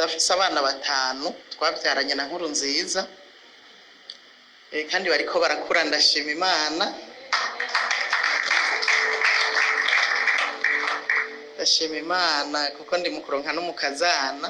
ndafise abana 5 twabyaranye na nkuru nziza kandi bariko barakura ndashima Imana. Ndashima Imana kuko ndi mukuronka n'umukazana.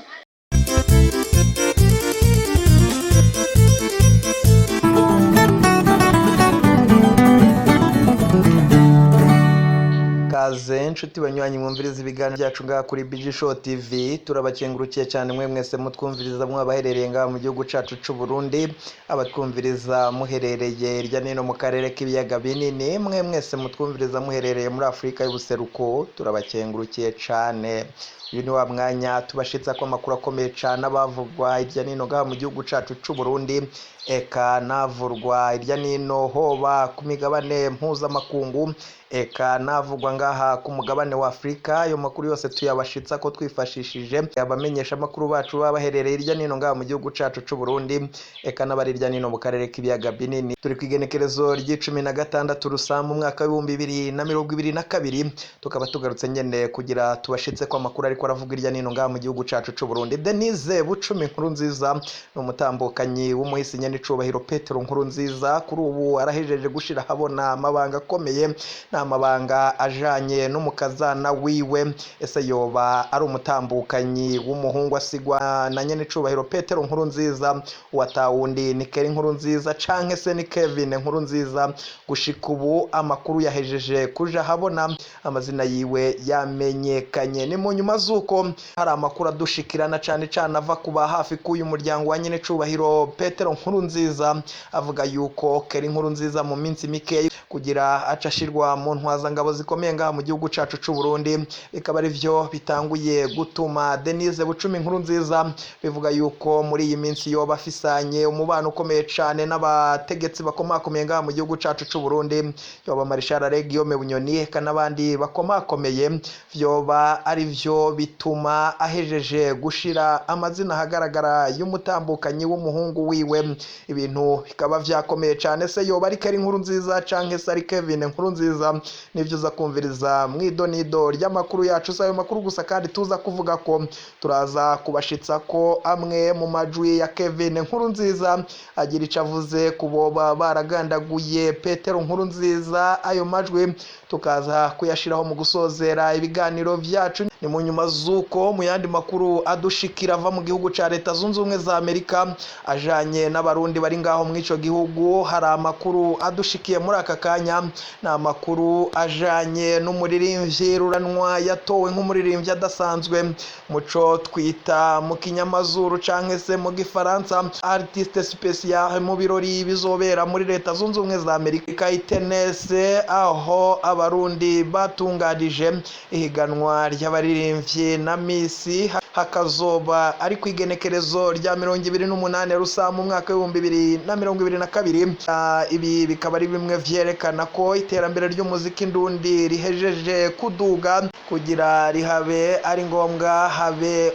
Kaze nshuti banywanyi mwumviriza ibiganiro byacu ngaha kuri BG Show TV. Turabakengurukiye cyane mwe mwese mutwumviriza mwabaherereye ngaha mu gihugu cacu c'u Burundi, abatwumviriza muherereye irya nino mu karere k'ibiyaga binini, mwe mwese mutwumviriza muherereye muri Afrika y'ubuseruko, turabakengurukiye cyane. Uyu ni wa mwanya tubashitsa ko amakuru akomeye cyane abavugwa irya nino ngaha mu gihugu cacu c'u Burundi, eka navurwa irya nino hoba ku migabane mpuzamakungu, eka navugwa ngaha ku mugabane wa Afrika. Ayo makuru yose tuyabashitsa ko twifashishije abamenyesha makuru bacu babaherereye irya nino ngaha mu gihugu cacu c'u Burundi, eka n'abari irya nino mu karere k'ibiyaga binini. Turi kwigenekerezo ry'16 Rusamba umwaka wa 2022, tukaba tugarutse nyene kugira tubashitse ko amakuru ariko aravuga irya nino ngaha mu gihugu cacu c'u Burundi. Denise Bucumi Nkurunziza n'umutambukanyi w'umuhisi nyene icubahiro Petero Nkurunziza kuri ubu arahejeje gushira habona amabanga akomeye, n'amabanga ajanye n'umukazana wiwe. Ese yoba ari umutambukanyi w'umuhungu asigwa na nyene icubahiro Petero Nkurunziza watawundi ni Keri Nkurunziza canke se ni Kevin Nkurunziza? Gushika ubu amakuru yahejeje kuja habona, amazina yiwe yamenyekanye. Ni mu nyuma zuko hari amakuru adushikirana cane cane ava kuba hafi k'uyu muryango wa nyene icubahiro Petero Nkurunziza, avuga yuko Keri Nkurunziza mu minsi mike kugira acashirwa mu ntwaza ngabo zikomeye ngaha mu gihugu cacu c'u Burundi, bikaba ari vyo bitanguye gutuma Denise Bucumi Nkurunziza bivuga yuko muri iyi minsi yoba afisanye umubano ukomeye cane n'abategetsi bakomakomeye ngaha mu gihugu cacu c'u Burundi, yoba Marshal Guillaume Bunyoni eka n'abandi bakomakomeye. Vyoba ari vyo bituma ahejeje gushira amazina hagaragara y'umutambukanyi w'umuhungu wiwe, ibintu bikaba vyakomeye cane. Se yoba ari Keri Nkurunziza canke se ari Kevin Nkurunziza? Nivyo uza kumviriza mwidonido ry'amakuru yacu. Sayo makuru gusa kandi tuza kuvuga ko turaza kubashitsa ko amwe mu majwi ya Kevin Nkurunziza agira icavuze kuboba baragandaguye Petero Nkurunziza. Ayo majwi tukaza kuyashiraho mu gusozera ibiganiro vyacu. Ni mu nyuma zuko mu yandi makuru adushikira ava mu gihugu ca Leta Zunze Ubumwe za Amerika ajanye n'abarundi bari ngaho mu ico gihugu. Hari amakuru adushikiye muri aka kanya, na amakuru ajanye n'umuririmbyi ruranwa yatowe nk'umuririmbyi adasanzwe muco twita mu kinyamazuru canke se mu gifaransa artiste spécial mu birori bizobera muri Leta Zunze Ubumwe za Amerika Tennessee, aho abarundi batunganije ihiganwa ry'abaririmbyi na Misi. Hakazoba ari kwigenekerezo rya 28 Rusamba umwaka wa 2022. Ibi bikaba ari bimwe vyerekana ko iterambere ry'umuziki ndundi rihejeje kuduga, kugira rihabe ari ngombwa habe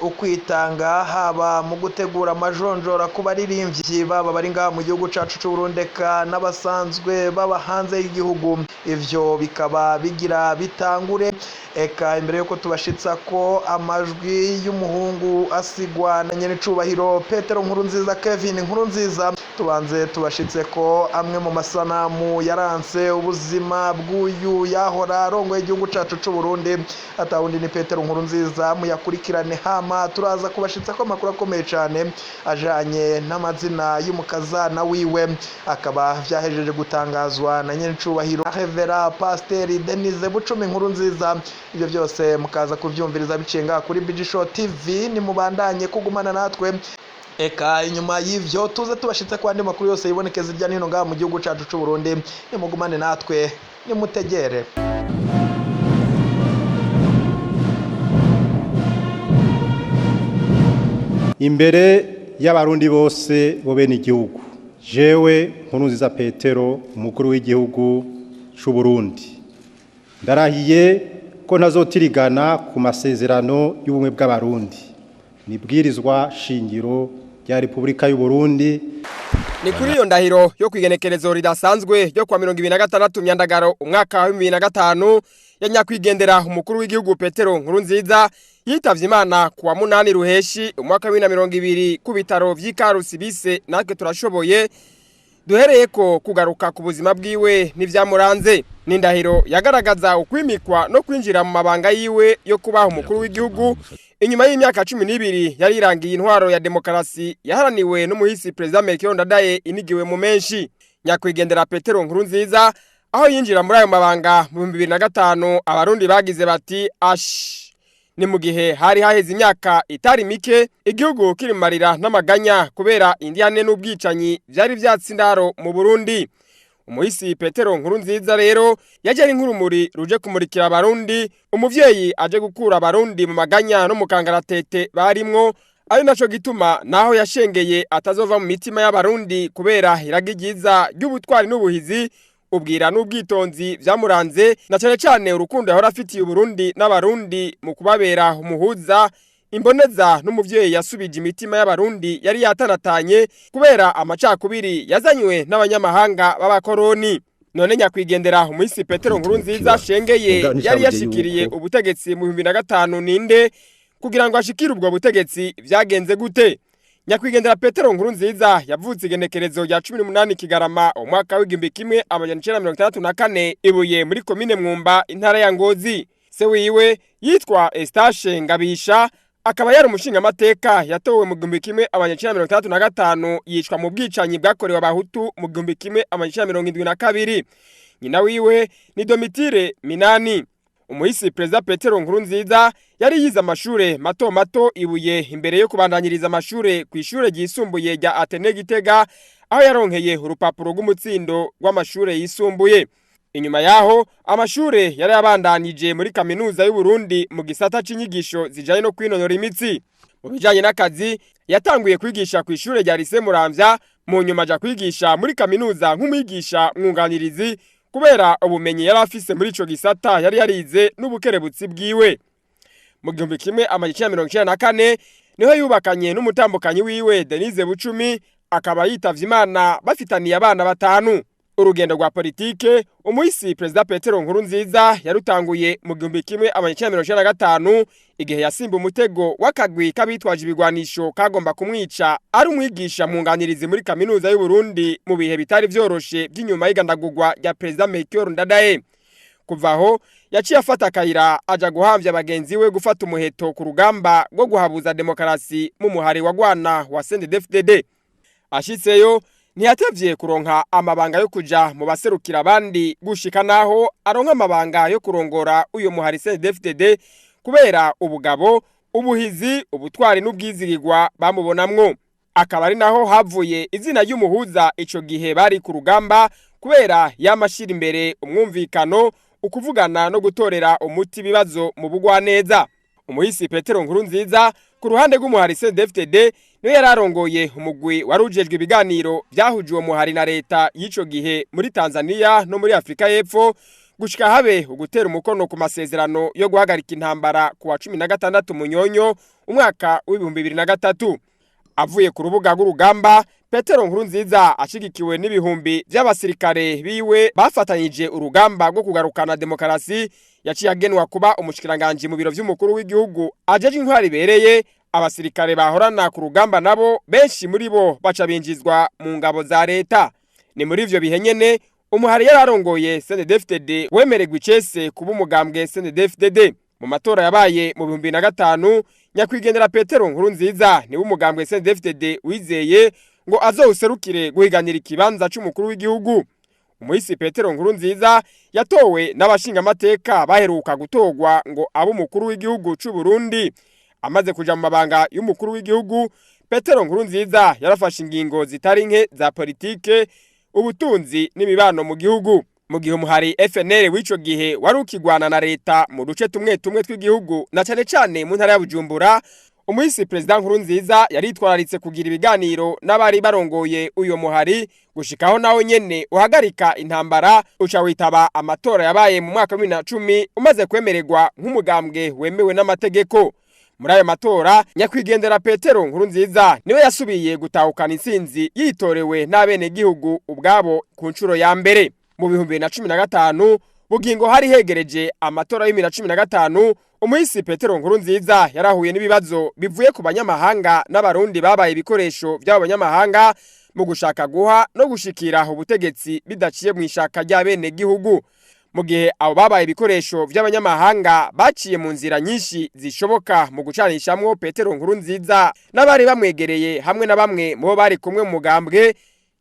ukwitanga haba mu gutegura amajonjora ku baririmbyi baba bari ngaha mu gihugu cacu c'u Burundi n'abasanzwe baba hanze y'igihugu. Ivyo bikaba bigira bitangure eka imbere yuko tubashitsa ko amajwi y'umuhungu asigwa na nyene icubahiro Petero Nkurunziza Kevin Nkurunziza, tubanze tubashitse ko amwe mu masanamu yaranse ubuzima bw'uyu yahora arongoye igihugu cacu c'u Burundi, atawundi ni Petero Nkurunziza. Muyakurikirane hama turaza kubashitsa ko amakuru akomeye cane ajanye n'amazina y'umukazana wiwe, akaba vyahejeje gutangazwa na nyene icubahiro Revera Pasiteri Denise Bucumi Nkurunziza. Ibyo byose mukaza kuvyumviriza bicenga kuri BG Show TV. ni mubandanye kugumana natwe, eka inyuma y'ivyo tuze tubashitse ko andi makuru yose yibonekeza irya nino ngaha mu gihugu cacu c'u Burundi. Nimugumane natwe, nimutegere. Imbere y'abarundi bose bo bene igihugu, jewe Nkurunziza Petero umukuru w'igihugu c'u Burundi, ndarahiye ko ntazotirigana ku masezerano y'ubumwe bw'abarundi nibwirizwa shingiro rya Repubulika y'u Burundi. Ni kuri iyo ndahiro yo kwigenekerezo ridasanzwe yo kwa 2026 Myandagaro umwaka wa 2025 ya nyakwigendera umukuru w'igihugu Petero Nkurunziza yitavye Imana kuwa 8 Ruheshi umwaka wa 2020 ku bitaro vy'Ikarusi bise natwe turashoboye. Duhereye ko kugaruka ku buzima bwiwe n'ivyamuranze, n'indahiro yagaragaza ukwimikwa no kwinjira mu mabanga yiwe yo kubaha umukuru w'igihugu inyuma y'imyaka 12 yari irangiye intwaro ya demokarasi yaharaniwe n'umuhisi President Melchior Ndadaye inigiwe mu menshi. Nyakwigendera Petero Nkurunziza aho yinjira muri ayo mabanga mu 2005 abarundi bagize bati ash, ni mu gihe hari haheze imyaka itari mike igihugu kirimarira n'amaganya kubera indiyane n'ubwicanyi byari vyatsindaro mu Burundi. Umuhisi Petero Nkurunziza rero yaje ari nk'urumuri ruje kumurikira abarundi, umuvyeyi aje gukura abarundi mu maganya no mu kangaratete barimwo, ari naco gituma naho yashengeye atazova mu mitima y'abarundi kubera iragigiza ry'ubutwari n'ubuhizi, ubwira n'ubwitonzi vyamuranze, na cyane cyane urukundo yahora afitiye Uburundi n'abarundi mu kubabera umuhuza, imboneza n'umuvyeyi yasubije imitima y'abarundi yari yatanatanye kubera amacakubiri yazanywe n'abanyamahanga b'abakoroni. None nyakwigendera umuhisi Petero Nkurunziza shengeye yari yashikiriye ubutegetsi mu 2005 ninde kugira ngo ashikire ubwo butegetsi vyagenze gute? Nyakwigendera Petero Nkurunziza yavutse igenekerezo rya 18 Kigarama umwaka w'igihumbi kimwe amajana 1964 Ibuye muri komine Mwumba intara ya Ngozi. Se wiwe yitwa Eustache Ngabisha, akaba yari umushinga amateka yatowe mu 1965 yicwa mu bwicanyi bwakorewe abahutu mu 1972. Nyina wiwe ni Domitire Minani. Umuhisi President Petero Nkurunziza yari yize amashure mato mato Ibuye imbere yo kubandanyiriza amashure ku ishure ryisumbuye rya Atene Gitega, aho yaronkeye urupapuro rw'umutsindo rw'amashure yisumbuye. Inyuma yaho amashure yari yabandanije muri kaminuza y'u Burundi mu gisata c'inyigisho zijaye no kwinonora imitsi. Mu bijanye n'akazi yatanguye kwigisha ku ishure rya Lycée Muramvya, mu nyuma aja kwigisha muri kaminuza nk'umwigisha mwunganirizi kubera ubumenyi yari afise muri ico gisata yari yarize n'ubukerebutsi bwiwe. Mu 1994 niho yubakanye n'umutambukanyi wiwe Denise Bucumi, akaba yitavye Imana bafitaniye abana 5. Urugendo rwa politike umuhisi President Petero Nkurunziza yarutanguye mu 1995 igihe yasimba umutego w'akagwi kabitwaje ibigwanisho kagomba kumwica ari umwigisha mwunganirizi muri kaminuza y'u Burundi mu bihe bitari vyoroshe by'inyuma y'igandagurwa rya President Melchior Ndadaye. Kuvaho yaciye afata akayira aja guhamvya bagenzi we gufata umuheto ku rugamba rwo guhabuza demokarasi mu muhari wagwana wa CNDD-FDD. Ashitseyo ntiyatevye kuronka amabanga yo kuja mu baserukira abandi gushika naho aronka amabanga yo kurongora uyo muhari CNDD-FDD kubera ubugabo, ubuhizi, ubutwari n'ubwizigirwa bamubonamwo. Akaba ari naho havuye izina y'umuhuza ico gihe bari ku rugamba kubera yamashira imbere umwumvikano, ukuvugana no gutorera umuti bibazo mu bugwaneza. Umuhisi Petero Nkurunziza ku ruhande rw'umuhari CNDD-FDD niwe yararongoye umugwi warujejwe ibiganiro byahuje uwo muhari na leta y'ico gihe muri Tanzania no muri Afrika y'Epfo gushika habe ugutera umukono ku masezerano yo guhagarika intambara ku wa 16 Munyonyo umwaka w'2003. Avuye ku rubuga rw'urugamba, Petero Nkurunziza ashigikiwe n'ibihumbi by'abasirikare biwe bafatanyije urugamba rwo kugarukana demokarasi, yaciye agenwa kuba umushikiranganje mu biro vy'umukuru w'igihugu ajeje intwari bereye. Abasirikare bahorana ku rugamba nabo benshi muri bo baca binjizwa mu ngabo za leta. Ni muri ivyo bihe nyene umuhari yararongoye CNDD-FDD wemererwa icese kuba umugambwe CNDD-FDD. Mu matora yabaye mu 2005 nyakwigendera Petero Nkurunziza ni umugambwe CNDD-FDD wizeye ngo azowuserukire guhiganira ikibanza c'umukuru w'igihugu. Umuhisi Petero Nkurunziza yatowe n'abashinga amateka baheruka gutogwa ngo abo umukuru w'igihugu c'u Burundi. Amaze kuja mu mabanga y'umukuru w'igihugu, Petero Nkurunziza yarafashe ingingo zitari nke za politike, ubutunzi n'imibano mu gihugu. Mu gihe umuhari FNL w'ico gihe wari ukigwana na leta mu duce tumwe tumwe tw'igihugu na cyane cyane mu ntara ya Bujumbura, umuhisi President Nkurunziza yaritwararitse kugira ibiganiro n'abari barongoye uyo muhari gushikaho naho nyene uhagarika intambara uca witaba amatora yabaye mu mwaka wa 2010 umaze kwemererwa nk'umugambwe wemewe n'amategeko. Muri ayo matora nyakwigendera Petero Nkurunziza niwe yasubiye gutahukana intsinzi yitorewe n'abene gihugu ubwabo ku ncuro ya mbere. Mu 2015 bugingo hari hegereje amatora y'2015 umuhisi Petero Nkurunziza yarahuye n'ibibazo bivuye ku banyamahanga n'abarundi babaye ibikoresho by'abo banyamahanga mu gushaka guha no gushikira ubutegetsi bidaciye mu ishaka rya bene gihugu. Mu gihe abo babaye ibikoresho by'abanyamahanga baciye mu nzira nyinshi zishoboka mu gucanishamwo Petero Nkurunziza n'abari bamwegereye hamwe na bamwe mu bo bari kumwe mu mugambwe,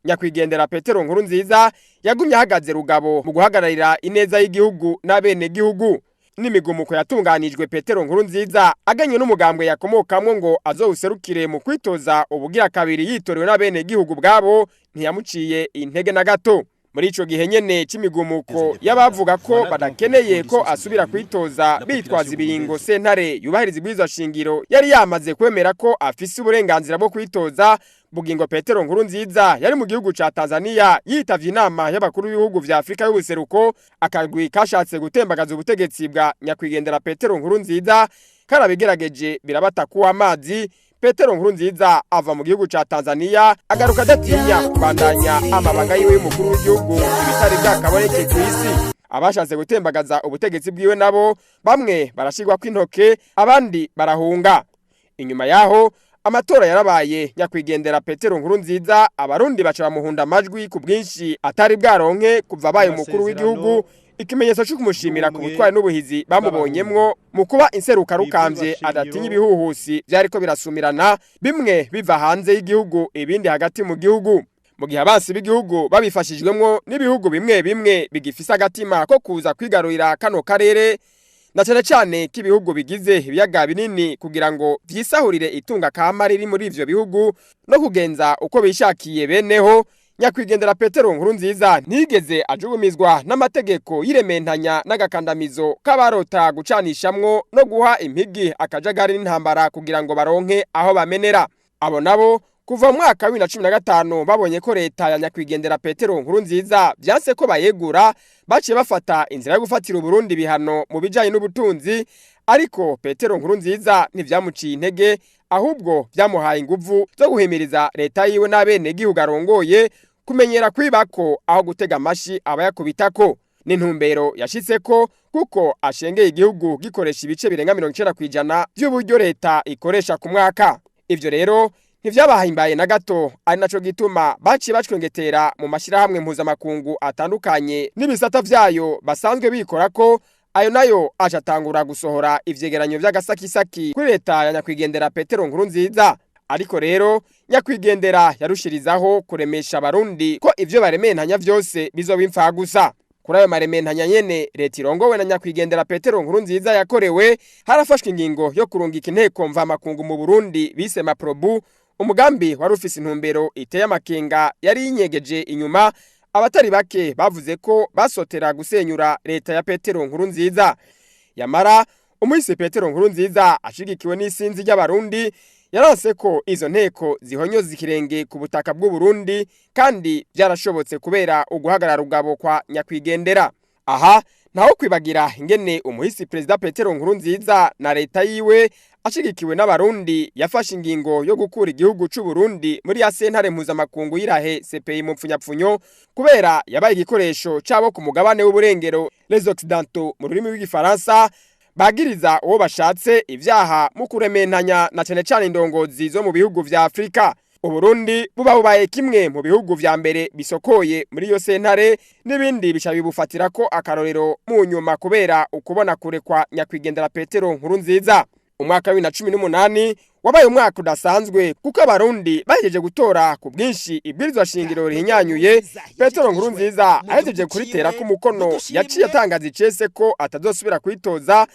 nyakwigendera Petero Nkurunziza yagumye ahagaze rugabo mu guhagararira ineza y'igihugu n'abene gihugu. N'imigumuko yatunganijwe Petero Nkurunziza aganye n'umugambwe yakomokamwo ngo azowuserukire mu kwitoza ubugira kabiri yitorewe n'abene gihugu bwabo ntiyamuciye intege na gato. Muri ico gihe nyene c'imigumuko y'abavuga ko badakeneye ko asubira kwitoza bitwaza ibiringo sentare yubahiriza ibwirizwa shingiro yari yamaze kwemera ko afise uburenganzira bwo kwitoza, bugingo Petero Nkurunziza yari mu gihugu ca Tanzania yitavye inama y'abakuru b'ibihugu vya Afrika y'ubuseruko, akagwi kashatse gutembagaza ubutegetsi bwa nyakwigendera Petero Nkurunziza karabigerageje birabata kuwa amazi. Petero Nkurunziza ava mu gihugu ca Tanzania agaruka adatinya kubandanya amabanga yiwe y'umukuru w'igihugu ibitari byakaboneke ku isi. Abashatse gutembagaza ubutegetsi bwiwe nabo bamwe barashirwa kw'intoke abandi barahunga. Inyuma yaho amatora yarabaye, nyakwigendera Petero Nkurunziza abarundi baca bamuhunda amajwi ku bwinshi atari bwaronke kuva abaye umukuru w'igihugu, ikimenyetso cyo kumushimira ku butwari n'ubuhizi bamubonyemwo mu kuba inseruka rukambye adatinya ibihuhusi byariko birasumirana, bimwe biva hanze y'igihugu ibindi hagati mu gihugu. Mu gihe abansi b'igihugu babifashijwemwo n'ibihugu bimwe bimwe bigifisa agatima ko kuza kwigarurira kano karere, na cyane cyane k'ibihugu bigize ibiyaga binini kugira ngo vyisahurire itunga kama riri muri ivyo bihugu no kugenza uko bishakiye beneho, nyakwigendera Petero Nkurunziza ntigeze ajugumizwa n'amategeko y'irementanya n'agakandamizo k'abarota gucanishamwo no guha impigi akajagari n'intambara kugira ngo baronke aho bamenera. Abo nabo kuva mu mwaka wa 2015 babonye ko leta ya nyakwigendera Petero Nkurunziza byanse ko bayegura, baciye bafata inzira yo gufatira Burundi bihano mu bijanye n'ubutunzi, ariko Petero Nkurunziza ntivyamuciye intege, ahubwo byamuhaye inguvu zo guhimiriza leta yiwe n'abene gihugu arongoye kumenyera kwibako aho gutega amashi abayakubitako. N'intumbero yashitseko kuko ashengeye igihugu gikoresha ibice birenga 90% by'uburyo leta ikoresha ku mwaka. Ivyo rero ntivyabahimbaye na gato, ari naco gituma baciye bacwengetera mu mashirahamwe mpuzamakungu atandukanye n'ibisata vyayo basanzwe bikora ko ayo nayo acatangura gusohora ivyegeranyo vy'agasakisaki kuri leta ya nyakwigendera Petero Nkurunziza. Ariko rero nyakwigendera yarushirizaho kuremesha abarundi ko ivyo barementanya vyose bizobimfa gusa. Kuri ayo marementanya nyene leta irongowe na nyakwigendera Petero Nkurunziza yakorewe, harafashwe ingingo yo kurungika inteko mva makungu mu Burundi bise Maprobu, umugambi wari ufise intumbero iteye amakenga yari yinyegeje inyuma. Abatari bake bavuze ko basotera gusenyura leta ya Petero Nkurunziza. Yamara umuhisi Petero Nkurunziza ashigikiwe n'isinzi ry'abarundi yaranse ko izo nteko zihonyoza ikirenge ku butaka bw'u Burundi, kandi byarashobotse kubera uguhagarara rugabo kwa nyakwigendera. Aha naho kwibagira ingene umuhisi Perezida Petero Nkurunziza na leta yiwe ashigikiwe n'abarundi yafashe ingingo yo gukura igihugu c'u Burundi muri ya sentare mpuzamakungu y'irahe CPI mu mpfunyapfunyo, kubera yabaye igikoresho cabo ku mugabane w'uburengero les occidentaux mu rurimi rw'igifaransa, bagiriza uwo bashatse ivyaha mu kurementanya na cyane cyane indongozi zo mu bihugu vya Afrika. Uburundi bubaye kimwe mu bihugu vya mbere bisokoye muri iyo sentare, n'ibindi bica bibufatira ko akarorero mu nyuma kubera ukubona kure kwa nyakwigendera Petero Nkurunziza. Umwaka wa 2018 wabaye umwaka udasanzwe kuko abarundi bahejeje gutora ku bwinshi ibwirizwa shingiro rihinyanyuye. Petero Nkurunziza ahejeje kuritera ku mukono, yaciye atangaza icese ko atazosubira kwitoza,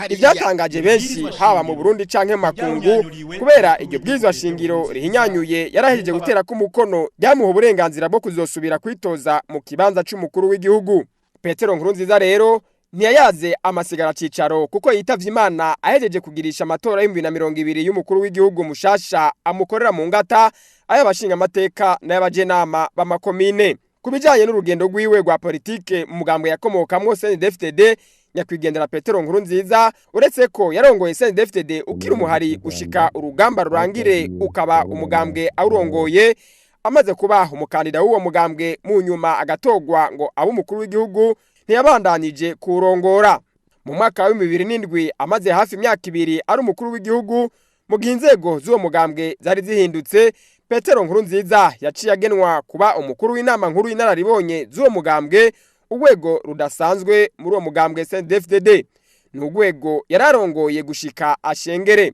ibyatangaje benshi haba mu Burundi canke makungu, kubera iryo bwirizwa shingiro rihinyanyuye yarahejeje gutera ku mukono ryamuha uburenganzira bwo kuzosubira kwitoza mu kibanza c'umukuru w'igihugu. Petero Nkurunziza rero ntiyayaze amasigara cicaro kuko yitavye Imana ahejeje kugirisha amatora y'2020 y'umukuru w'igihugu mushasha amukorera mu ngata ay'abashinga amateka n'abajenama b'amakomine. Kubijanye n'urugendo rwiwe rwa politike mu mugambwe yakomokamwo CNDD-FDD, nyakwigendera Petero Nkurunziza uretse ko yarongoye CNDD-FDD ukiri umuhari gushika urugamba rurangire ukaba umugambwe awurongoye, amaze kuba umukandida w'uwo mugambwe mu nyuma agatogwa ngo abe umukuru w'igihugu, ntiyabandanije kurongora. mu mwaka wa 2007 amaze hafi imyaka 2 ari umukuru w'igihugu mu gihe inzego z'uwo mugambwe zari zihindutse. Petero Nkurunziza yaciye agenwa kuba umukuru w'inama nkuru y'inararibonye z'uwo mugambwe, urwego rudasanzwe muri uwo mugambwe CNDD-FDD. Ni urwego yararongoye gushika ashengere.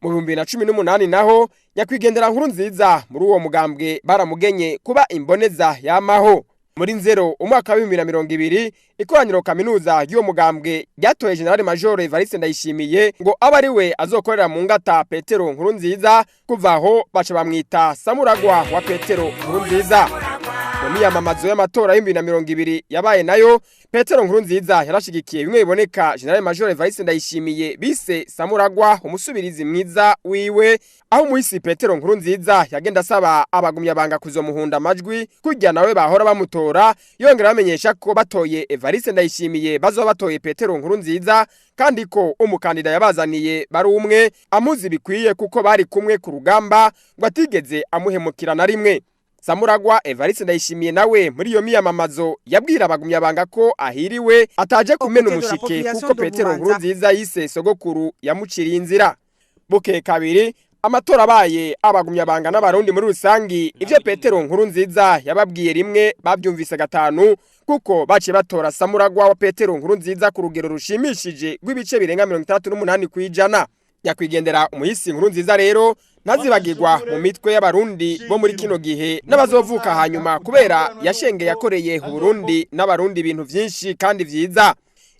Mu 2018 naho nyakwigendera Nkurunziza muri uwo mugambwe baramugenye kuba imboneza yamaho. Muri Nzero umwaka wa 2020 ikoraniro kaminuza y'uwo mugambwe ryatoye General Major Evariste Ndayishimiye ngo abe ari we azokorera mu ngata Petero Nkurunziza. Kuvaho baca bamwita Samuragwa wa Petero Nkurunziza. Mu miyamamazo y'amatora y'2020 yabaye nayo Petero Nkurunziza yarashigikiye bimwe biboneka General Major Evariste Ndayishimiye bise Samuragwa umusubirizi mwiza wiwe, aho umuhisi Petero Nkurunziza yagenda asaba abagumya banga kuzomuhunda amajwi kujya nawe bahora bamutora, yongera bamenyesha ko batoye Evariste Ndayishimiye bazoba batoye Petero Nkurunziza kandi ko umukandida yabazaniye bari umwe amuzi bikwiye kuko bari kumwe ku rugamba ngo atigeze amuhemukira na rimwe. Samuragwa Evariste Ndayishimiye nawe muri iyo miyamamazo yabwira abagumya banga ko ahiriwe ataje kumena umushike kuko Petero Nkurunziza yise sogokuru yamuciriye inzira. Buke kabiri amatora abaye abagumya banga n'abarundi muri rusangi ivyo Petero Nkurunziza yababwiye rimwe babyumvise gatanu kuko bace batora Samuragwa wa Petero Nkurunziza ku rugero rushimishije rw'ibice birenga 68 kwijana. Nyakwigendera umuhisi Nkurunziza rero ntazibagirwa mu mitwe y'abarundi bo muri kino gihe n'abazovuka hanyuma kubera yashengeye yakoreye Burundi n'abarundi ibintu vyinshi kandi vyiza.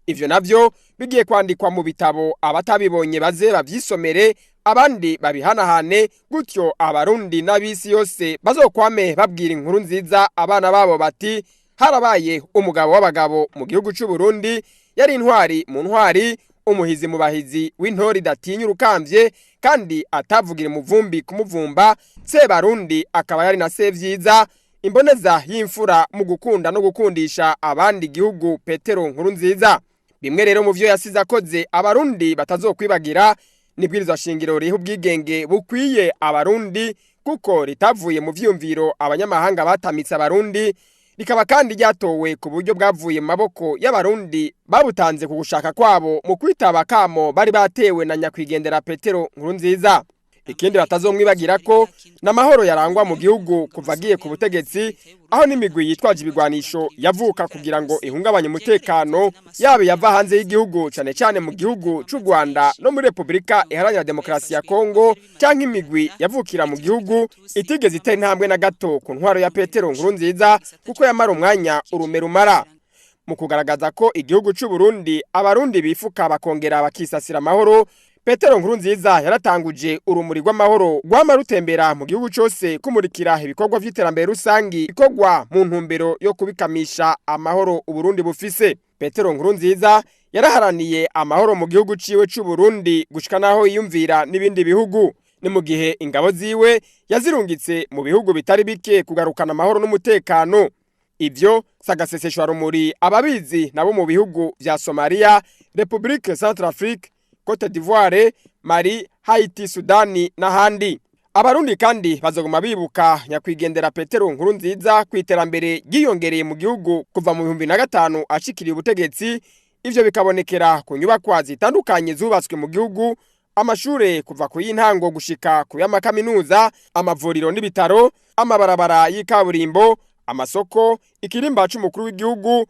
Ivyo navyo bigiye kwandikwa mu bitabo, abatabibonye baze bavyisomere abandi babihanahane, gutyo abarundi n'abisi yose bazokwame babwira inkuru nziza abana babo bati harabaye umugabo w'abagabo mu gihugu cy'u Burundi, yari intwari mu ntwari, umuhizi mu bahizi w'intori datinya urukamvye kandi atavugira umuvumbi kumuvumba. Sebarundi akaba yari na Sevyiza, imboneza y'imfura mu gukunda no gukundisha abandi gihugu Petero Nkurunziza. Bimwe rero mu vyo yasize akoze abarundi batazokwibagira, nibwirizwa shingiro riha ubwigenge bukwiye abarundi kuko ritavuye mu vyumviro abanyamahanga batamitse abarundi, rikaba kandi ryatowe ku buryo bwavuye mu maboko y'abarundi babutanze ku gushaka kwabo mu kwitaba kamo bari batewe na nyakwigendera Petero Nkurunziza. Ikindi batazomwibagira ko n'amahoro yarangwa mu gihugu kuva agiye ku butegetsi, aho n'imigwi yitwaje ibigwanisho yavuka kugira ngo ihungabanye umutekano yabe yava hanze y'igihugu, cyane cyane mu gihugu cy'u Rwanda no muri Republika Iharanira Demokarasi ya Kongo, cyangwa imigwi yavukira mu gihugu itigeze itera intambwe na gato ku ntwaro ya Petero Nkurunziza kuko yamara umwanya urume rumara. Mu kugaragaza ko igihugu cy'u Burundi abarundi bifuka bakongera bakisasira amahoro, Petero Nkurunziza yaratanguje urumuri rw'amahoro rwama rutembera mu gihugu cyose kumurikira ibikorwa vy'iterambere rusangi bikorwa mu ntumbero yo kubikamisha amahoro Uburundi bufise. Petero Nkurunziza yaraharaniye amahoro mu gihugu ciwe cy'u Burundi gushika naho yiyumvira n'ibindi bihugu. Ni mu gihe ingabo ziwe yazirungitse mu bihugu bitari bike kugarukana amahoro n'umutekano. Ivyo sagaseseshwa rumuri ababizi nabo mu bihugu vya Somalia, Republique Centrafrique, Cote d'Ivoire, Mali, Haiti, Sudani n'ahandi. Abarundi kandi bazoguma bibuka nyakwigendera Petero Nkurunziza kwiterambere giyongereye mu gihugu kuva mu 2005 ashikiriye ubutegetsi. Ivyo bikabonekera ku nyubakwa zitandukanye zubatswe mu gihugu, amashure kuva ku y'intango gushika ku y'amakaminuza, amavuriro n'ibitaro, amabarabara y'ikaburimbo, amasoko, ikirimba c'umukuru w'igihugu,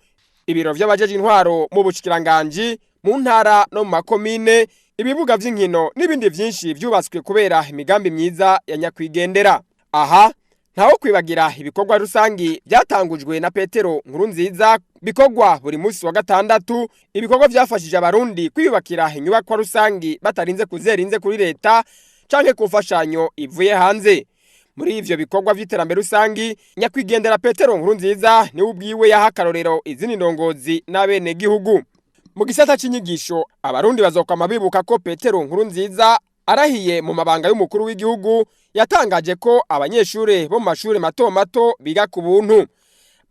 ibiro vy'abajeje intwaro mu bushikiranganje, mu ntara no mu makomine, ibibuga vy'inkino n'ibindi vyinshi vyubatswe kubera imigambi myiza ya nyakwigendera. Aha ntaho kwibagira ibikorwa rusangi byatangujwe na Petero Nkurunziza bikorwa buri munsi wa gatandatu, ibikorwa vyafashije abarundi kwiyubakira inyubakwa rusangi batarinze kuzerinze kuri leta canke kufashanyo ivuye hanze. Muri ivyo bikorwa vy'iterambere rusangi, nyakwigendera Petero Nkurunziza ni ubwiwe yahakarorero izindi ndongozi n'abene gihugu. Mu gisata c'inyigisho, abarundi bazokwama bibuka ko Petero Nkurunziza arahiye mu mabanga y'umukuru w'igihugu yatangaje ko abanyeshure bo mu mashure mato mato biga ku buntu.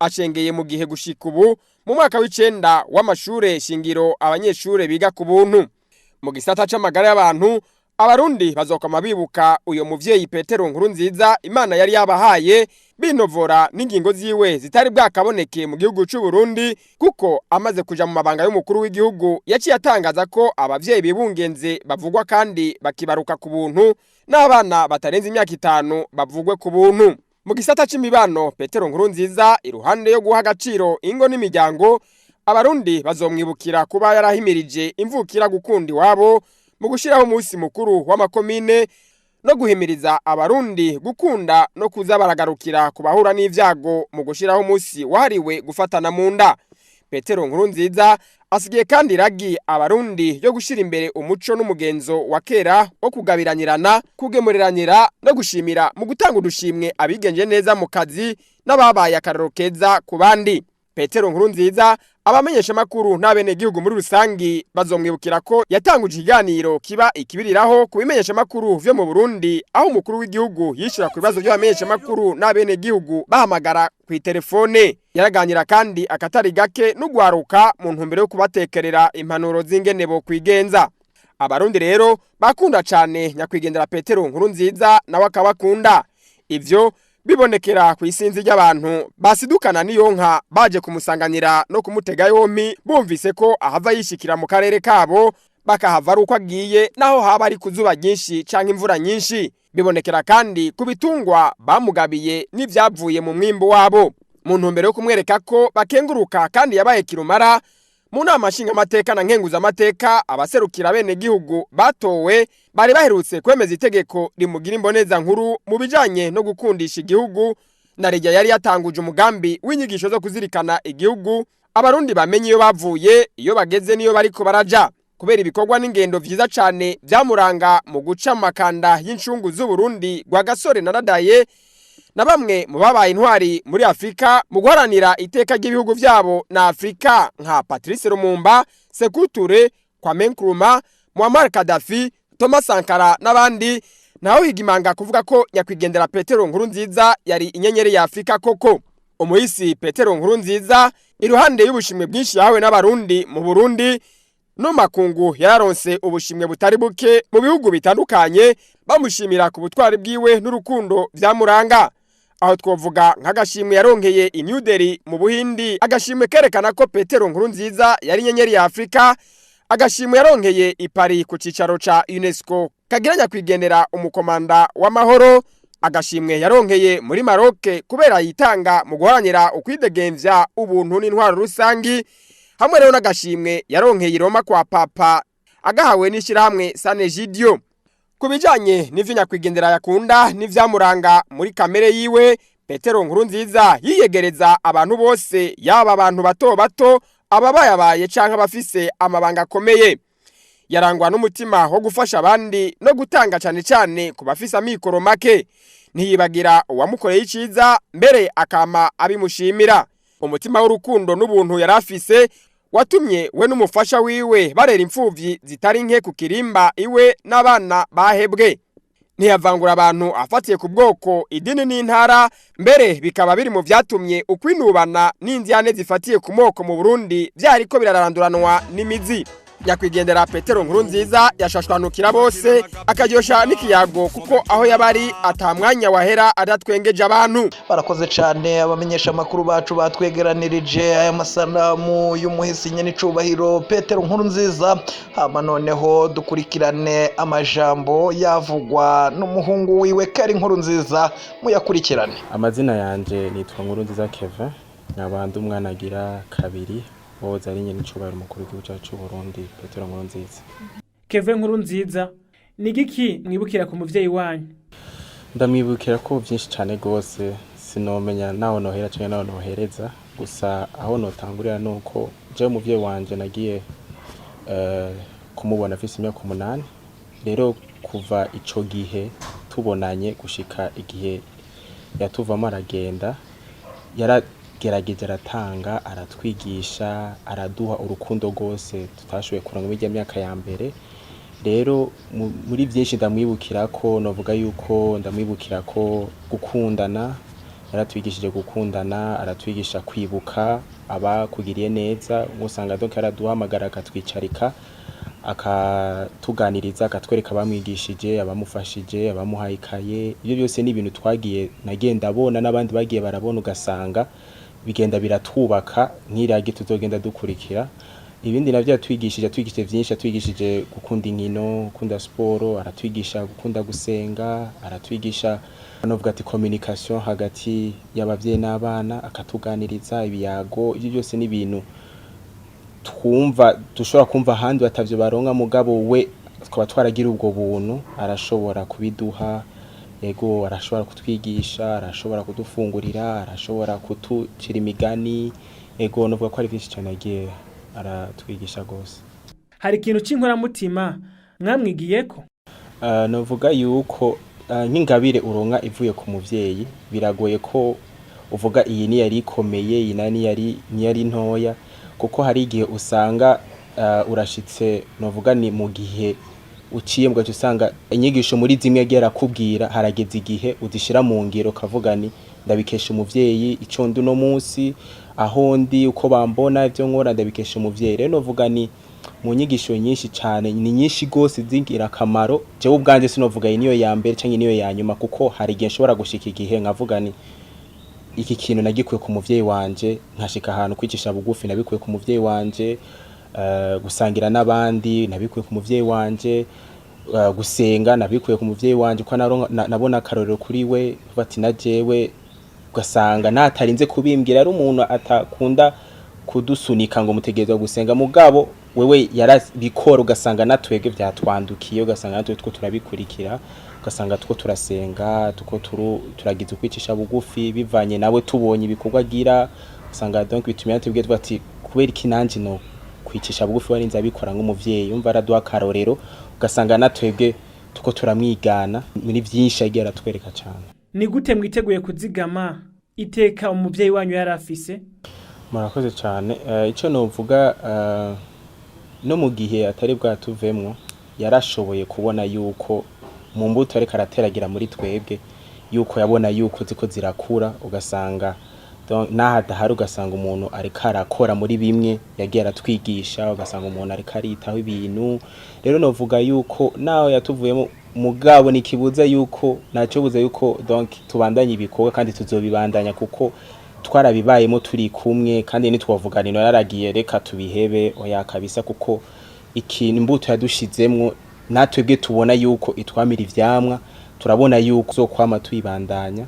Acengeye mu gihe gushika ubu mu mwaka w'icenda w'amashure shingiro abanyeshure biga ku buntu. Mu gisata c'amagara y'abantu, abarundi bazokoma bibuka uyo muvyeyi Petero Nkurunziza Imana yari yabahaye binovora n'ingingo ziwe zitari bwakaboneke mu gihugu cy'u Burundi kuko amaze kuja mu mabanga y'umukuru w'igihugu yaciye atangaza ko abavyeyi bibungenze bavugwa kandi bakibaruka ku buntu n'abana batarenze imyaka 5 bavugwe ku buntu. Mu gisata c'imibano Petero Nkurunziza iruhande yo guha agaciro ingo n'imiryango, abarundi bazomwibukira kuba yarahimirije imvukira gukunda iwabo mu gushiraho umunsi mukuru w'amakomine no guhimiriza abarundi gukunda no kuza baragarukira kubahura n'ivyago mu gushiraho umunsi wahariwe gufatana mu nda. Petero Nkurunziza asigiye kandi ragi abarundi yo gushira imbere umuco n'umugenzo wa kera wo kugabiranyirana, kugemuriranyira no gushimira mu gutanga udushimwe abigenje neza mu kazi n'ababaye akarero keza ku bandi. Petero Nkurunziza abamenyesha makuru n'abene gihugu muri rusangi bazomwibukira ko yatanguje ikiganiro kiba ikibiriraho kubimenyesha makuru vyo mu Burundi, aho umukuru w'igihugu yishura ku bibazo by'abamenyesha makuru n'abene gihugu bahamagara ku telefone. Yaraganira kandi akatari gake n'ugwaruka mu ntumbero yo kubatekerera impanuro z'ingene bo kwigenza. Abarundi rero bakunda cyane nyakwigendera Petero Nkurunziza nawe akabakunda. Ivyo bibonekera ku isinzi ry'abantu basidukana niyo nka baje kumusanganira no kumutega yompi bumvise ko ahava yishikira mu karere kabo bakahava ari uko agiye naho haba ari kuzuba nyinshi canke imvura nyinshi. Bibonekera kandi kubitungwa bamugabiye n'ivyavuye mu mwimbo wabo mu ntumbero yo kumwereka ko bakenguruka kandi yabaye kirumara. Mu nama nshingamateka na nkenguzamateka abaserukira bene gihugu batowe bari baherutse kwemeza itegeko rimugira imboneza nkuru mu bijanye no gukundisha igihugu, na rya yari yatanguje umugambi w'inyigisho zo kuzirikana igihugu abarundi bamenye iyo bavuye iyo bageze niyo bariko baraja, kubera ibikorwa n'ingendo vyiza cane byamuranga mu guca makanda y'incungu z'u Burundi gwa Gasore na Radaye na bamwe mu babaye intwari muri Afrika mu guharanira iteka ry'ibihugu vyabo na Afrika nka Patrice Lumumba, Sékou Touré, Kwame Nkrumah, Muammar Gaddafi, Thomas Sankara n'abandi. Naho higimanga kuvuga ko nyakwigendera Petero Nkurunziza yari inyenyeri ya Afrika koko. Umuhisi Petero Nkurunziza iruhande y'ubushimwe bwinshi yahawe n'abarundi mu Burundi no makungu yararonse ubushimwe butari buke mu bihugu bitandukanye bamushimira ku butwari bwiwe n'urukundo vyamuranga. Aho twovuga nk'agashimwe yaronkeye i New Delhi mu Buhindi, agashimwe kerekana ko Petero Nkurunziza yari inyenyeri ya Afrika, agashimwe yaronkeye i Paris ku cicaro ca UNESCO kagiranya kwigendera umukomanda w'amahoro, agashimwe yaronkeye muri Maroc kubera yitanga mu guharanira ukwidegemvya ubuntu n'intwaro rusangi, hamwe rero n'agashimwe yaronkeye i Roma kwa Papa agahawe n'ishirahamwe Sanegidio. Kubijanye n'ivyo nyakwigendera yakunda n'ivyamuranga muri kamere yiwe, Petero Nkurunziza yiyegereza abantu bose, yaba abantu bato bato ababayabaye canke abafise amabanga akomeye. Yarangwa n'umutima wo gufasha abandi no gutanga cane cane ku bafise amikoro make. Ntiyibagira uwamukoreye iciza mbere akama abimushimira. Umutima w'urukundo n'ubuntu yarafise watumye we n'umufasha wiwe barera imfuvyi zitari nke ku kirimba iwe n'abana bahebwe. Ntiyavangura abantu afatiye ku bwoko, idini n'intara, mbere bikaba biri mu vyatumye ukwinubana n'indyane zifatiye ku moko mu Burundi vyariko biraranduranwa n'imizi. Nyakwigendera Petero Nkurunziza yashashwanukira bose akaryosha n'ikiyago kuko aho yabari atamwanya wahera adatwengeje abantu. Barakoze cyane abamenyesha makuru bacu batwegeranirije aya masanamu y'umuhisi nyene icubahiro Petero Nkurunziza. Hama noneho dukurikirane amajambo yavugwa n'umuhungu wiwe Kari Nkurunziza, muyakurikirane. Amazina yanje nitwa Nkurunziza Kevin, nkabandi umwana agira kabiri woza ari nyene icubahiro umukuru w'igihugu cyacu cy'u Burundi Petero Nkurunziza. Kevin Nkurunziza ni giki mwibukira ku muvyeyi wanyu? Ndamwibukira ko byinshi cyane gose, sinomenya naho nohera cyane naho nohereza, gusa aho notangurira nuko je umuvyeyi wanje nagiye kumubona afise imyaka 8. Rero kuva ico gihe tubonanye gushika igihe yatuvamo aragenda, gerageza aratanga, aratwigisha, araduha urukundo gose tutashoboye kuronka muri myaka ya mbere. Rero muri byinshi ndamwibukira ko novuga yuko ndamwibukira ko gukundana, yaratwigishije gukundana, aratwigisha kwibuka aba kugiriye neza, usanga donc araduhamagara akatwicarika akatuganiriza akatwereka abamwigishije abamufashije abamuhaye ikaye. Ibyo byose ni ibintu twagiye nagenda abona n'abandi bagiye barabona, ugasanga bigenda biratwubaka nk'iragi tuzogenda dukurikira. Ibindi navyo yatwigishije vyinshi, yatwigishije gukunda inkino, gukunda siporo, aratwigisha gukunda gusenga, aratwigisha novuga ati communication hagati y'abavyeyi n'abana, akatuganiriza ibiyago. Ibyo byose ni ibintu twumva dushobora kumva ahandi batavyo baronka, mugabo we twaba twaragira ubwo buntu, arashobora kubiduha. Yego, arashobora kutwigisha, arashobora kudufungurira, arashobora kutucira imigani. Yego, novuga ko ari byinshi cyane yagiye aratwigisha gose. Hari ikintu c'inkoramutima mwamwigiyeko? Novuga yuko nk'ingabire uronka ivuye ku muvyeyi biragoye ko uvuga iyi ni yari ikomeye, iyi nani yari ntoya, kuko hari igihe usanga urashitse novuga ni mu gihe uciye mbwa usanga inyigisho muri zimwe agera kubwira harageze igihe udishira mu ngiro kavuga ni ndabikesha umuvyeyi ico ndi no munsi aho ndi uko bambona ivyo nkora ndabikesha umuvyeyi. Rero novuga ni mu nyigisho nyinshi cyane, ni nyinshi gose zingira akamaro. Jewe ubwanje sinovuga iyi niyo ya mbere canke niyo ya nyuma, kuko hari igihe nshobora gushika igihe nkavuga ni iki kintu nagikuye ku muvyeyi wanje, nkashika ahantu kwicisha bugufi nabikuye ku muvyeyi wanje, gusangira n'abandi nabikuye ku muvyeyi wanje, gusenga nabikuye ku muvyeyi wanje, ko nabona akarorero kuri we bati na jewe, ugasanga natarinze kubimbwira ari umuntu atakunda kudusunika ngo mutegerezwa gusenga, mugabo wewe yarabikora, ugasanga natwege vyatwandukiye, ugasanga natwe two turabikurikira, ugasanga two turasenga, tuko turagize kwicisha bugufi bivanye nawe tubonye ibikorwa agira, ugasanga donc bitumye tubwiye twati kubera iki nanje no kwicisha bugufi warinze abikora nk'umuvyeyi, umva araduha akarorero, ugasanga natwebwe tuko turamwigana muri vyinshi agira atwereka cyane. Ni gute mwiteguye kuzigama iteka umuvyeyi wanyu yarafise? Murakoze cyane. Ico novuga no mu gihe atari bwatuvemwo yarashoboye kubona yuko mu mbuto ariko arateragira muri twebwe, yuko yabona yuko ziko zirakura, ugasanga nahadahari, ugasanga umuntu ariko arakora muri bimwe yagiye aratwigisha, ugasanga umuntu ariko aritaho ibintu. Rero novuga yuko naho yatuvuyemo, mugabo nikibuza yuko naco buza yuko donc tubandanye ibikorwa kandi tuzobibandanya, kuko twarabibayemo turi kumwe, kandi nitwavugana ino yaragiye reka tubihebe oya kabisa, kuko ikintu imbuto yadushizemwo natwebwe tubona yuko itwamira ivyamwa, turabona yuko zokwama tuyibandanya.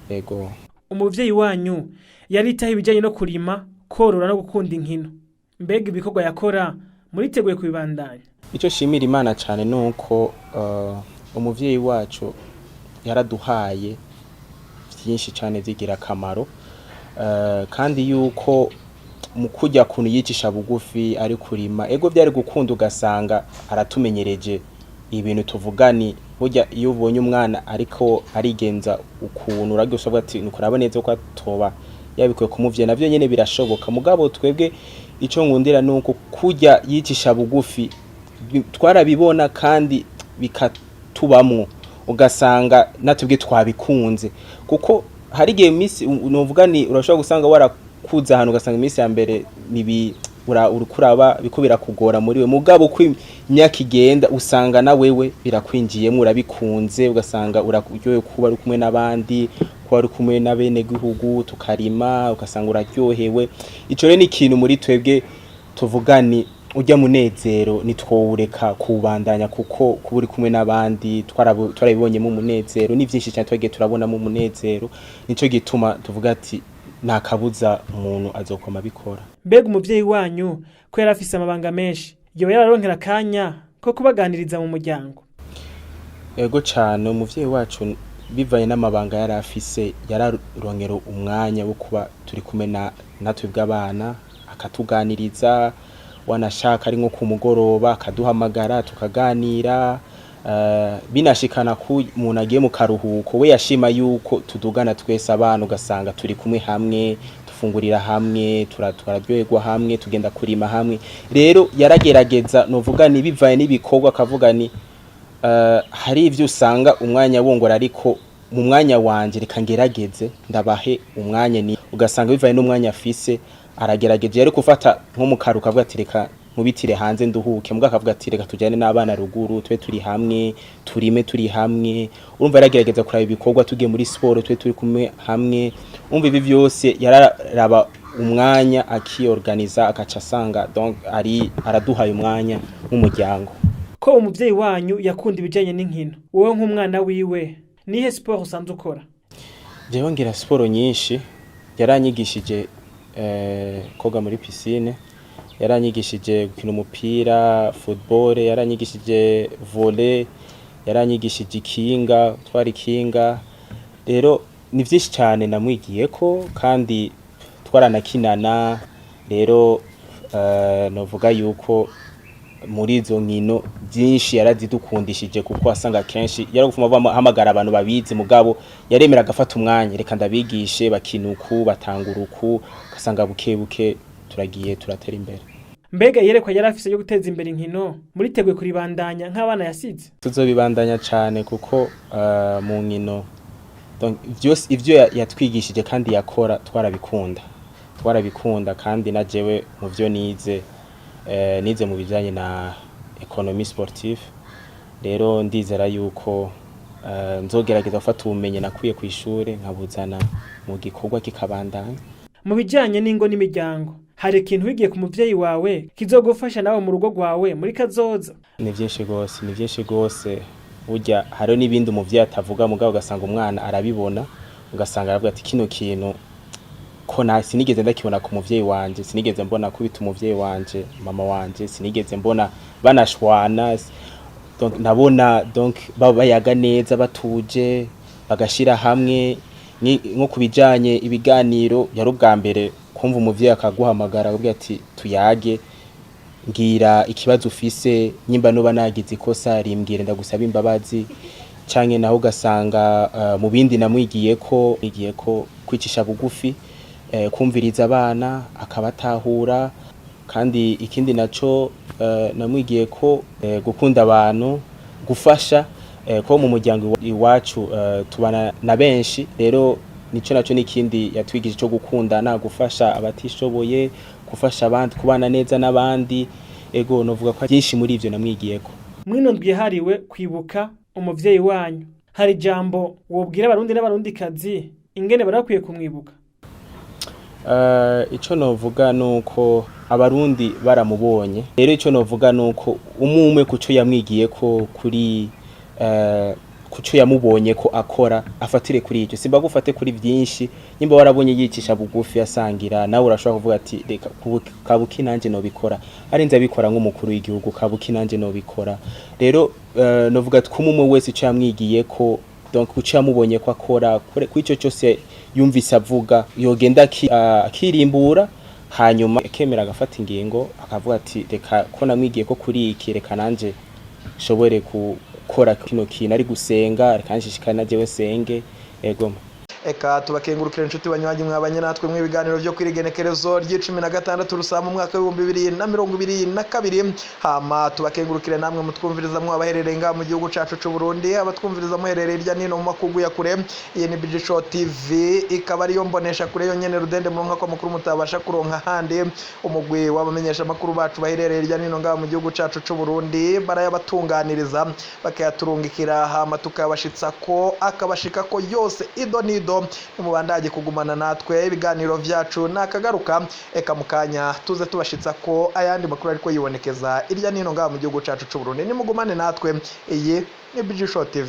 Yego, umuvyeyi wanyu yaritaho ibijanye no kurima, korora no gukunda inkino, mbega ibikorwa yakora muriteguye kubibandanya? Ico shimira Imana cyane nuko umuvyeyi wacu yaraduhaye byinshi cyane zigira akamaro, kandi yuko mu kujya kuntu yicisha bugufi ari kurima, ego byari gukunda ugasanga aratumenyereje ibintu tuvugani. Burya iyo ubonye umwana ariko arigenza ukuntu uragyo ushobora ati nukuraba neza ko atoba yabikuye kumuvye, navyo nyene birashoboka, mugabo twebwe ico ngundira nuko kujya yicisha bugufi twarabibona kandi bikatubamwo, ugasanga natubwe twabikunze, kuko hari igihe misi novuga ni urashobora gusanga warakuza ahantu ugasanga imisi ya mbere nibi urakuraba bikubira kugora muri we, mugabo ko imyaka igenda usanga na wewe birakwinjiyemo urabikunze, ugasanga uraryohewe kuba ari kumwe n'abandi, kuba ari kumwe na bene gihugu tukarima, ugasanga uraryohewe. Ico rero ni ikintu muri twebwe tuvugani ujya munezero nitwowureka kubandanya, kuko kuba uri kumwe n'abandi twarabibonyemo umunezero, ni byinshi cyane twagiye turabona mu munezero, nico gituma tuvuga ati nta kabuza umuntu azokoma bikora. Mbega umuvyeyi wanyu ko yarafise amabanga menshi, yo yararonkera akanya ko kubaganiriza mu muryango? Ego cyane, umuvyeyi wacu bivanye n'amabanga yarafise yararongera umwanya wo kuba turi kumwe natwe bw'abana, akatuganiriza, wanashaka ari nko ku mugoroba akaduhamagara tukaganira, binashikana ku umuntu agiye mu karuhuko we yashima yuko tudugana twese abana, ugasanga turi kumwe hamwe, tufungurira hamwe, turaryoherwa hamwe, tugenda kurima hamwe. Rero yaragerageza novuga ni bivaye n'ibikorwa, akavuga ni hari ivyo usanga umwanya wongora, ariko mu mwanya wanje reka ngerageze ndabahe umwanya, ni ugasanga bivaye n'umwanya afise aragerageza, ariko ufata nko mu karuhuko avuga ati reka nkubitire hanze nduhuke mbwa akavuga ati reka tujyane n'abana ruguru twe turi hamwe turime turi hamwe urumva yaragerageza kuraba ibikorwa tugiye muri sport twe turi kumwe hamwe umva ibi byose yararaba umwanya akiorganiza akaca asanga donc araduhaye umwanya nk'umuryango. Ko umuvyeyi wanyu yakunda ibijanye n'inkino wowe nk'umwana wiwe nihe sport usanzwe ukora? Jewe ngira sport nyinshi yaranyigishije koga muri piscine yaranyigishije gukina umupira football yaranyigishije volley yaranyigishije ikinga twari kinga rero ni vyinshi cyane namwigiye ko kandi twaranakinana rero novuga yuko muri izo nkino byinshi yarazidukundishije kuko asanga kenshi yaragufuma hamagara abantu babizi mugabo yaremera gafata umwanya reka ndabigishe bakinuku batanguruku kasanga bukebuke turagiye turatera imbere. Mbega yerekwa yarafise yo guteza imbere inkino muri tegwe kuribandanya nk'abana yasize? Tuzobibandanya cyane kuko mu nkino donc ivyo yatwigishije kandi yakora twarabikunda kandi najewe mu byo nize mu bijanye na economie sportive rero ndizera yuko nzogerageza gufata ubumenyi nakwiye ku ishure nkabuzana mu gikorwa kikabandanya. Mu bijanye n'ingo n'imiryango hari ikintu wigiye ku muvyeyi wawe kizogufasha nawe mu rugo rwawe muri kazoza? Ni byinshi gose burya hari n'ibindi umuvyeyi atavuga mugabo ugasanga umwana arabibona ugasanga aravuga ati kino kintu ko sinigeze ndakibona ku muvyeyi wanje sinigeze mbona kubita umuvyeyi wanje mama wanje sinigeze mbona banashwana donc nabona donc bayaga neza batuje bagashira hamwe nko kubijanye ibiganiro yari ubwa mbere kumva umuvyeyi akaguhamagara avuga ati tuyage ngira ikibazo ufise nyimba no banagize ikosa rimbwire ndagusaba imbabazi canke naho ugasanga mu bindi namwigiye ko kwicisha bugufi kumviriza abana akabatahura kandi ikindi naco namwigiye ko gukunda abantu gufasha ko mu muryango iwacu tubana na benshi rero nico naco nikindi yatwigije cyo gukundana gufasha abatishoboye gufasha abandi kubana neza n'abandi ego novuga ko byinshi muri ivyo namwigiyeko. Mwino ndwihariwe kwibuka umuvyeyi wanyu hari jambo wobwira abarundi n'abarundikazi ingene barakwiye kumwibuka? Ico novuga nuko abarundi baramubonye rero ico novuga nuko umumwe kuco yamwigiye ko kuri kuco yamubonye ko akora afatire kuri icyo simba gufate kuri byinshi nimba warabonye yicisha bugufi asangira nawe urashobora kuvuga ati reka kabuki nanje no bikora arinze abikora nk'umukuru w'igihugu kabuki nanje no bikora rero novuga ati kumumwe wese ico yamwigiye ko donc kuco yamubonye ko akora ku icyo cyose yumvise avuga yogenda akirimbura hanyuma akemera agafata ingingo akavuga ati reka ko namwigiye ko kuri iki reka nanje shobore kora kino kintu ari gusenga kanshishikana jewe senge ego. Eka tubakengurukira inshuti banywanyi mwabanye natwe mu biganiro byo kwirigenekerezo ry'16 rusama mu mwaka wa 2022 hama tubakengurukire namwe mutwumviriza mwabaherereye nga mu gihugu cacu c'u Burundi abatwumviriza muherereye irya nino mu makugu ya kure iyi ni BG Show TV ikaba ariyo mbonesha kure yo nyene rudende mu nka ko makuru mutabasha kuronka handi umugwi wabamenyesha makuru bacu baherereye irya nino nga mu gihugu cacu c'u Burundi barayabatunganiriza bakayaturungikira hama tukabashitsa ko akabashika ko yose ido nido mubandage kugumana natwe ibiganiro vyacu nakagaruka eka mukanya tuze tubashitsa ko ayandi makuru ariko yibonekeza irya nino nga mu gihugu cacu c'u Burundi nimugumane natwe iyi ni BG Show TV.